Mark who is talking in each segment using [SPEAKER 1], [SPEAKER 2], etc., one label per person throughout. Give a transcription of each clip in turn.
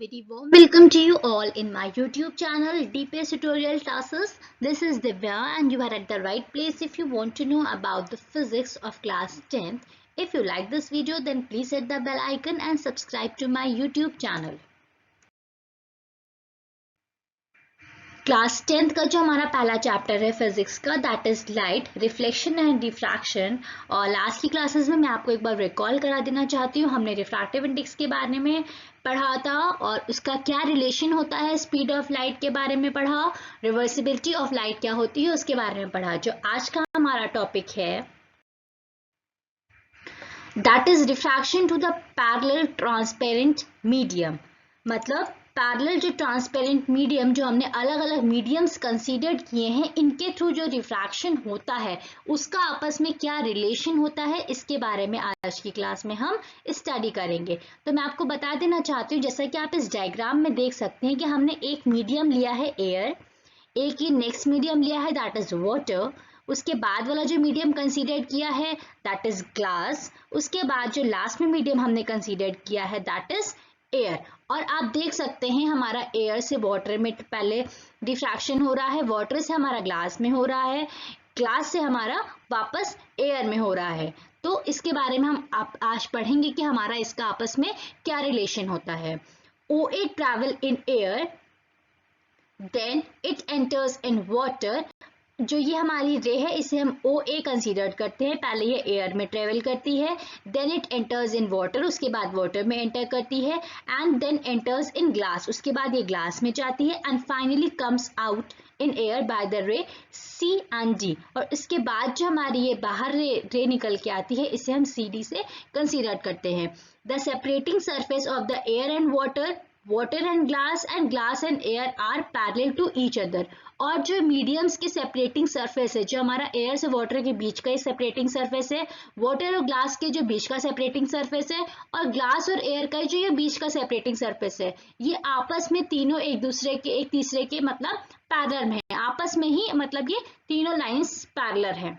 [SPEAKER 1] Very warm welcome to you all in my YouTube channel DPS Tutorial Classes. This is Divya and you are at the right place if you want to know about the physics of class 10th. If you like this video then please hit the bell icon and subscribe to my YouTube channel. Class 10th का जो हमारा पहला chapter है physics का that is light reflection and diffraction. और last की classes में मैं आपको एक बार रिकॉल करा देना चाहती हूँ। हमने रिफ्रैक्टिव इंडेक्स के बारे में पढ़ा था और उसका क्या रिलेशन होता है, स्पीड ऑफ लाइट के बारे में पढ़ा, रिवर्सिबिलिटी ऑफ लाइट क्या होती है उसके बारे में पढ़ा। जो आज का हमारा टॉपिक है that is refraction to the parallel transparent medium. मतलब पैरेलल जो ट्रांसपेरेंट मीडियम जो हमने अलग अलग मीडियम्स कंसीडर किए हैं इनके थ्रू जो रिफ्रैक्शन होता है उसका आपस में क्या रिलेशन होता है इसके बारे में आज की क्लास में हम स्टडी करेंगे। तो मैं आपको बता देना चाहती हूँ, जैसा कि आप इस डायग्राम में देख सकते हैं कि हमने एक मीडियम लिया है एयर, एक ये नेक्स्ट मीडियम लिया है दैट इज वाटर, उसके बाद वाला जो मीडियम कंसीडर किया है दैट इज ग्लास, उसके बाद जो लास्ट में मीडियम हमने कंसीडर किया है दैट इज एयर। और आप देख सकते हैं हमारा एयर से वाटर में पहले डिफ्रैक्शन हो रहा है, वाटर से हमारा ग्लास में हो रहा है, ग्लास से हमारा वापस एयर में हो रहा है। तो इसके बारे में हम आज पढ़ेंगे कि हमारा इसका आपस में क्या रिलेशन होता है। OA travel in air then it enters in water. जो ये हमारी रे है इसे हम OA कंसीडर करते हैं। पहले ये एयर में ट्रेवल करती है, then it enters in water, उसके बाद वाटर में एंटर करती है, and then enters in glass, उसके बाद ये ग्लास में जाती है, and finally comes out in air by the ray C and D। और इसके बाद जो हमारी ये बाहर रे निकल के आती है इसे हम CD से कंसीडर करते हैं। The separating surface of the air and water and glass and air are parallel to each other. और जो मीडियम्स के सेपरेटिंग सरफेस है, जो हमारा एयर से वाटर के बीच का सेपरेटिंग सरफेस है, वाटर और ग्लास के जो बीच का सेपरेटिंग सरफेस है, और ग्लास और एयर का जो ये बीच का सेपरेटिंग सरफेस है, ये आपस में तीनों एक तीसरे के मतलब पैरेलल में है, आपस में ही मतलब ये तीनों लाइंस पैरेलल है।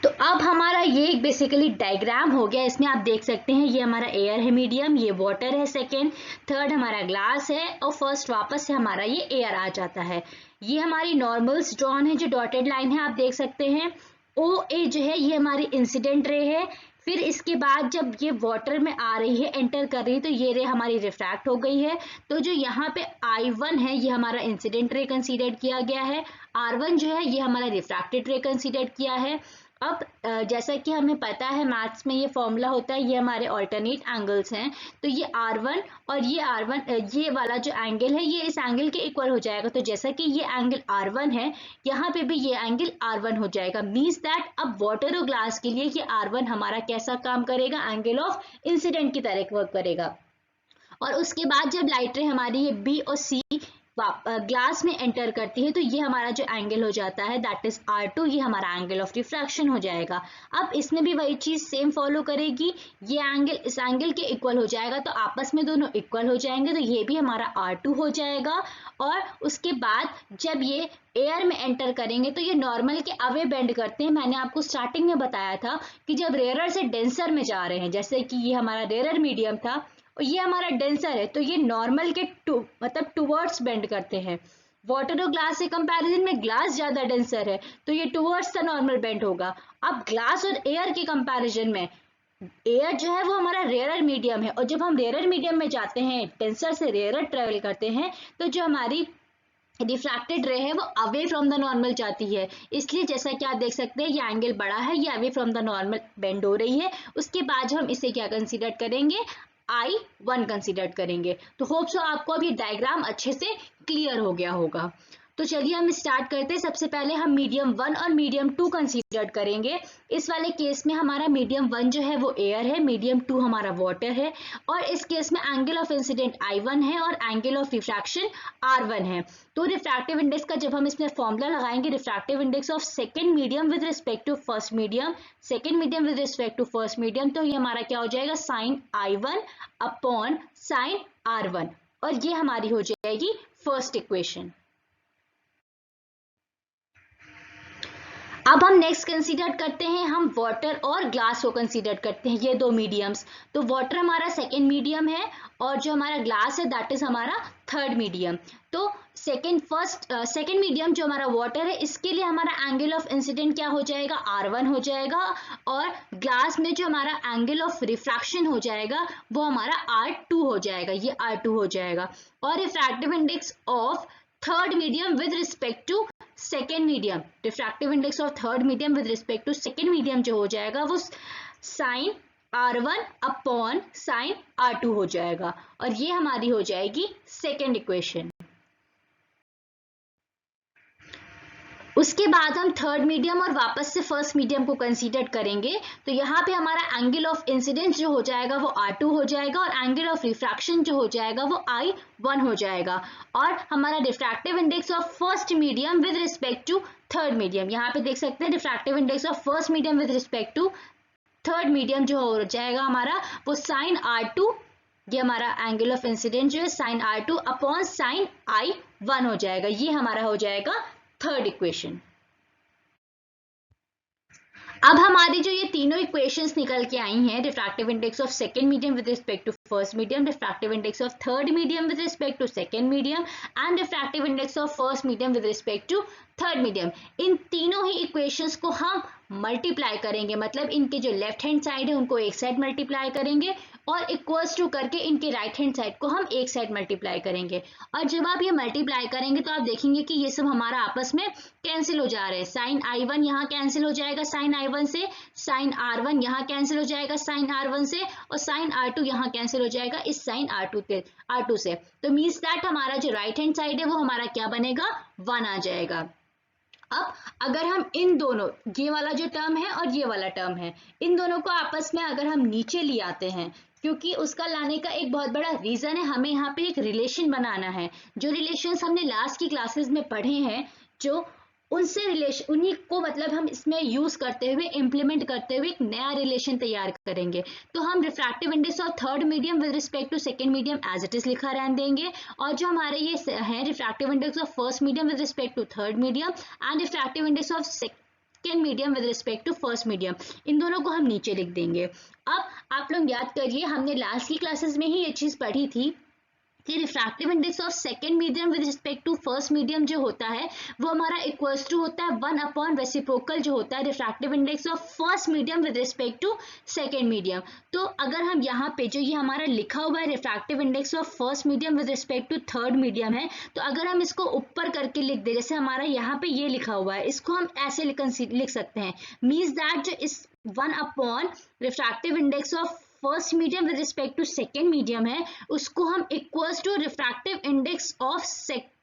[SPEAKER 1] तो अब हमारा ये एक बेसिकली डायग्राम हो गया। इसमें आप देख सकते हैं ये हमारा एयर है मीडियम, ये वाटर है सेकेंड, थर्ड हमारा ग्लास है और फर्स्ट वापस से हमारा ये एयर आ जाता है। ये हमारी नॉर्मल्स ड्रॉन है, जो डॉटेड लाइन है आप देख सकते हैं। OA जो है ये हमारी इंसिडेंट रे है, फिर इसके बाद जब ये वाटर में आ रही है एंटर कर रही है तो ये रे हमारी रिफ्रैक्ट हो गई है। तो जो यहाँ पे I1 है ये हमारा इंसिडेंट रे कंसीडर किया गया है, R1 जो है ये हमारा रिफ्रैक्टेड रे कंसीडर किया है। अब जैसा कि हमें पता है मैथ्स में ये फॉर्मूला होता है, ये हमारे ऑल्टरनेट एंगल्स हैं, तो ये R1 और ये R1 ये वाला जो एंगल है ये इस एंगल के इक्वल हो जाएगा। तो जैसा कि ये एंगल R1 है यहाँ पे भी ये एंगल R1 हो जाएगा। मींस दैट अब वाटर और ग्लास के लिए ये R1 हमारा कैसा काम करेगा, एंगल ऑफ इंसिडेंट की तरह वर्क करेगा। और उसके बाद जब लाइट रे हमारी ये B और C ग्लास में एंटर करती है तो ये हमारा जो एंगल हो जाता है दैट इज R2, ये हमारा एंगल ऑफ रिफ्रैक्शन हो जाएगा। अब इसमें भी वही चीज सेम फॉलो करेगी, ये एंगल इस एंगल के इक्वल हो जाएगा, तो आपस में दोनों इक्वल हो जाएंगे, तो ये भी हमारा R2 हो जाएगा। और उसके बाद जब ये एयर में एंटर करेंगे तो ये नॉर्मल के अवे बेंड करते हैं। मैंने आपको स्टार्टिंग में बताया था कि जब रेयर से डेंसर में जा रहे हैं, जैसे कि ये हमारा रेयर मीडियम था और ये हमारा डेंसर है, तो ये नॉर्मल के मतलब टुवर्ड्स बेंड करते हैं। वाटर और ग्लास से कंपैरिजन में ग्लास ज्यादा डेंसर है तो ये टुवर्ड्स द नॉर्मल बेंड होगा। अब ग्लास और एयर के कंपैरिजन में एयर जो है वो हमारा रेयर मीडियम है, और जब हम रेयर मीडियम में जाते हैं डेंसर से रेयर ट्रेवल करते हैं तो जो हमारी रिफ्रैक्टेड रे है वो अवे फ्रॉम द नॉर्मल जाती है। इसलिए जैसा कि आप देख सकते हैं ये एंगल बड़ा है, ये away from the normal bend हो रही है। उसके बाद हम इसे क्या कंसीडर करेंगे, I1 कंसीडर करेंगे। तो होप सो आपको अब ये डायग्राम अच्छे से क्लियर हो गया होगा। तो चलिए हम स्टार्ट करते हैं। सबसे पहले हम मीडियम 1 और मीडियम 2 कंसीडर करेंगे। इस वाले केस में हमारा मीडियम 1 जो है वो एयर है, मीडियम 2 हमारा वाटर है, और इस केस में एंगल ऑफ इंसिडेंट I1 है और एंगल ऑफ रिफ्रैक्शन R1 है। तो रिफ्रैक्टिव इंडेक्स का जब हम इसमें फॉर्मूला लगाएंगे, refractive index of second medium with respect to first medium, second medium with respect to first medium, तो ये हमारा क्या हो जाएगा, sign I1 upon sine R1, और ये हमारी हो जाएगी फर्स्ट इक्वेशन। अब हम नेक्स्ट कंसीडर करते हैं, हम वाटर और ग्लास को कंसीडर करते हैं, ये दो मीडियम्स। तो वाटर हमारा सेकेंड मीडियम है और जो हमारा ग्लास है दैट इज हमारा थर्ड मीडियम। तो सेकेंड मीडियम जो हमारा वाटर है, इसके लिए हमारा एंगल ऑफ इंसिडेंट क्या हो जाएगा, R1 हो जाएगा, और ग्लास में जो हमारा एंगल ऑफ रिफ्रैक्शन हो जाएगा वो हमारा R2 हो जाएगा, ये R2 हो जाएगा। और refractive index of third medium with respect to second medium, refractive index of third medium with respect to second medium जो हो जाएगा वो sign R1 upon sine R2 हो जाएगा, और ये हमारी हो जाएगी सेकेंड इक्वेशन। उसके बाद हम थर्ड मीडियम और वापस से फर्स्ट मीडियम को कंसीडर करेंगे। तो यहाँ पे हमारा एंगल ऑफ इंसिडेंस जो हो जाएगा वो R2 हो जाएगा, और एंगल ऑफ रिफ्रैक्शन जो हो जाएगा वो I1 हो जाएगा। और हमारा refractive index of first medium with respect to third medium, यहाँ पे देख सकते हैं refractive index of first medium with respect to third medium जो हो जाएगा हमारा वो साइन R2, ये हमारा एंगल ऑफ इंसिडेंस जो है sign R2 upon sine I1 हो जाएगा, ये हमारा हो जाएगा थर्ड इक्वेशन। अब हमारी जो ये तीनों इक्वेशंस निकल के आई हैं, refractive index of second medium with respect to first medium, refractive index of third medium with respect to second medium, and refractive index of first medium with respect to third medium, इन तीनों ही equations को हम multiply करेंगे, मतलब इनके जो left hand side है उनको एक साइड मल्टीप्लाई करेंगे और इक्वल्स टू करके इनके राइट हैंड साइड को हम एक साइड मल्टीप्लाई करेंगे। और जब आप ये मल्टीप्लाई करेंगे तो आप देखेंगे कि ये सब हमारा आपस में कैंसिल हो जा रहे हैं, साइन I1 यहाँ कैंसिल हो जाएगा साइन I1 से, साइन R1 यहाँ कैंसिल हो जाएगा साइन R1 से, और साइन R2 यहाँ कैंसिल हो जाएगा इस साइन R2 से। तो मीन्स दैट हमारा जो राइट हैंड साइड है वो हमारा क्या बनेगा, 1 आ जाएगा। अब अगर हम इन दोनों, ये वाला जो टर्म है और ये वाला टर्म है, इन दोनों को आपस में अगर हम नीचे ले आते हैं, क्योंकि उसका लाने का एक बहुत बड़ा रीजन है, हमें यहाँ पे एक रिलेशन बनाना है। जो रिलेशंस हमने लास्ट की क्लासेस में पढ़े हैं, जो उनसे रिलेशन, उन्हीं को मतलब हम इसमें यूज करते हुए, इम्प्लीमेंट करते हुए एक नया रिलेशन तैयार करेंगे। तो हम refractive index of third medium with respect to second medium as it is लिखा रहने देंगे, और जो हमारे ये है refractive index of first medium with respect to third medium and refractive index of second medium with respect to first medium, इन दोनों को हम नीचे लिख देंगे। अब आप लोग याद करिए, हमने लास्ट की क्लासेस में ही ये चीज पढ़ी थी कि refractive index of second medium with respect to first medium जो होता है वो हमारा इक्वल्स टू होता है 1 अपॉन रेसिप्रोकल जो होता है refractive index of first medium with respect to second medium. तो अगर हम यहाँ पे जो ये हमारा लिखा हुआ है refractive index of first medium with respect to third medium है, तो अगर हम इसको ऊपर करके लिख दे, जैसे हमारा यहाँ पे ये लिखा हुआ है, इसको हम ऐसे लिख सकते हैं, मीन्स दैट जो इस 1 upon refractive index of first medium with respect to second medium है, उसको हम equals to refractive index of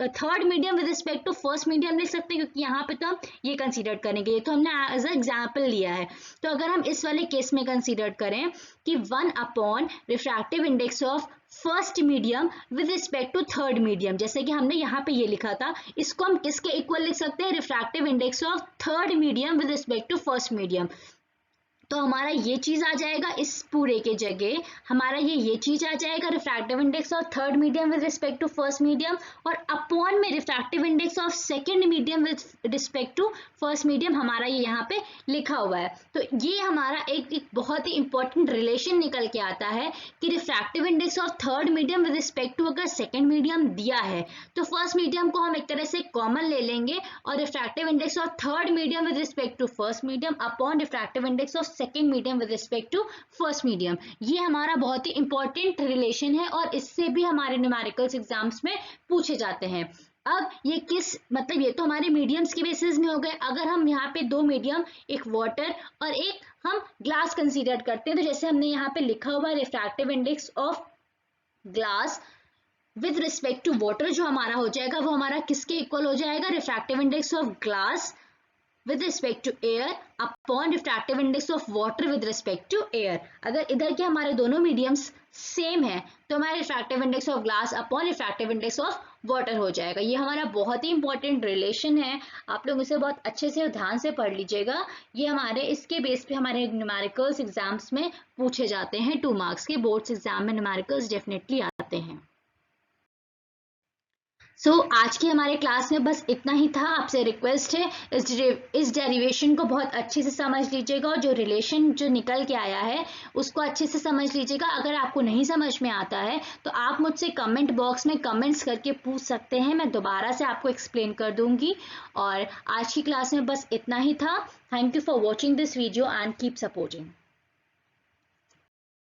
[SPEAKER 1] third medium with respect to first medium लिख सकते हैं, क्योंकि यहाँ पे तो हम ये कंसीडर करेंगे, ये तो हमने एज अ एग्जाम्पल लिया है। तो अगर हम इस वाले केस में कंसीडर करें कि 1 upon refractive index of first medium with respect to third medium, जैसे कि हमने यहाँ पे ये लिखा था, इसको हम किसके इक्वल लिख सकते हैं, refractive index of third medium with respect to first medium. तो हमारा ये चीज आ जाएगा, इस पूरे के जगह हमारा ये चीज आ जाएगा, refractive index of third medium with respect to first medium, और अपॉन में refractive index of second medium with respect to first medium, हमारा ये यहाँ पे लिखा हुआ है। तो ये हमारा एक बहुत ही इंपॉर्टेंट रिलेशन निकल के आता है कि refractive index of third medium with respect to अगर सेकेंड मीडियम दिया है तो फर्स्ट मीडियम को हम एक तरह से कॉमन ले लेंगे, और refractive index of third medium with respect to first medium upon refractive index of second medium with respect to first medium, ये हमारा बहुत ही इंपॉर्टेंट रिलेशन है और इससे भी हमारे न्यूमेरिकल्स एग्जाम्स में पूछे जाते हैं। अब ये किस, मतलब ये तो हमारे मीडियम्स के बेसिस में हो गए। अगर हम यहाँ पे दो मीडियम, एक वाटर और एक हम ग्लास कंसीडर करते हैं, तो जैसे हमने यहाँ पे लिखा हुआ refractive index of glass with respect to water जो हमारा हो जाएगा वो हमारा किसके इक्वल हो जाएगा, refractive index of glass with respect to air upon refractive index of water with respect to air। अगर इधर के हमारे दोनों मीडियम्स सेम है तो हमारा refractive index of glass upon refractive index of water हो जाएगा। ये हमारा बहुत ही इंपॉर्टेंट रिलेशन है, आप लोग इसे बहुत अच्छे से ध्यान से पढ़ लीजिएगा। ये हमारे इसके बेस पे हमारे न्यूमेरिकल्स एग्जाम्स में पूछे जाते हैं, 2 मार्क्स के बोर्ड्स एग्जाम में न्यूमेरिकल्स डेफिनेटली आते हैं। आज की हमारे क्लास में बस इतना ही था। आपसे रिक्वेस्ट है इस डेरिवेशन को बहुत अच्छे से समझ लीजिएगा और जो रिलेशन जो निकल के आया है उसको अच्छे से समझ लीजिएगा। अगर आपको नहीं समझ में आता है तो आप मुझसे कमेंट बॉक्स में कमेंट्स करके पूछ सकते हैं, मैं दोबारा से आपको एक्सप्लेन कर दूंगी। और आज की क्लास में बस इतना ही था। Thank you for watching this video and keep supporting.